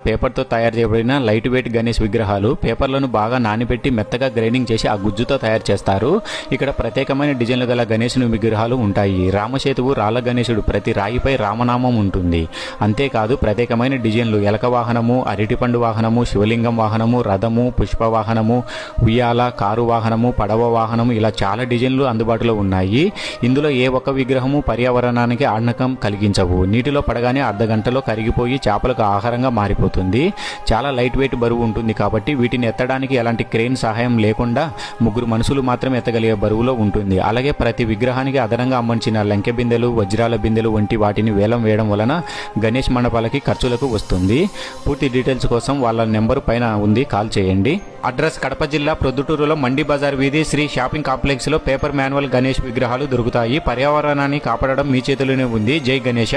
పేపర్తో తయారు చేయబడిన లైట్ వెయిట్ గణేష్ విగ్రహాలు. పేపర్లను బాగా నానబెట్టి మెత్తగా గ్రైండింగ్ చేసి ఆ గుజ్జుతో తయారు చేస్తారు. ఇక్కడ ప్రత్యేకమైన డిజైన్లు గల గణేశుని విగ్రహాలు ఉంటాయి. రామసేతువు రాళ్ళ గణేశుడు, ప్రతి రాయిపై రామనామం ఉంటుంది. అంతేకాదు ప్రత్యేకమైన డిజైన్లు ఎలక వాహనము, అరటిపండు వాహనము, శివలింగం వాహనము, రథము, పుష్ప వాహనము, ఉయ్యాల, కారు వాహనము, పడవ వాహనము, ఇలా చాలా డిజైన్లు అందుబాటులో ఉన్నాయి. ఇందులో ఏ ఒక్క విగ్రహము పర్యావరణానికి ఆటంకం కలిగించవు. నీటిలో పడగానే అర్ధగంటలో కరిగిపోయి చేపలకు ఆహారంగా మారిపోతుంది. చాలా లైట్ వెయిట్ బరువు ఉంటుంది కాబట్టి వీటిని ఎత్తడానికి ఎలాంటి క్రేన్ సహాయం లేకుండా 3 మనుషులు మాత్రమే ఎత్తగలిగే బరువులో ఉంటుంది. అలాగే ప్రతి విగ్రహానికి అదనంగా అమర్చిన లంకె బిందెలు, వజ్రాల బిందెలు వంటి వాటిని వేలం వేయడం వలన గణేష్ మండపాలకి ఖర్చులకు వస్తుంది. పూర్తి డీటెయిల్స్ కోసం వాళ్ళ నెంబర్ పైన ఉంది, కాల్ చేయండి. అడ్రస్ కడప జిల్లా ప్రొద్దుటూరులో మండి బజార్ వీధి శ్రీ షాపింగ్ కాంప్లెక్స్ లో పేపర్ మాన్యువల్ గణేష్ విగ్రహాలు దొరుకుతాయి. పర్యావరణాన్ని కాపాడడం మీ చేతిలోనే ఉంది. జై గణేష.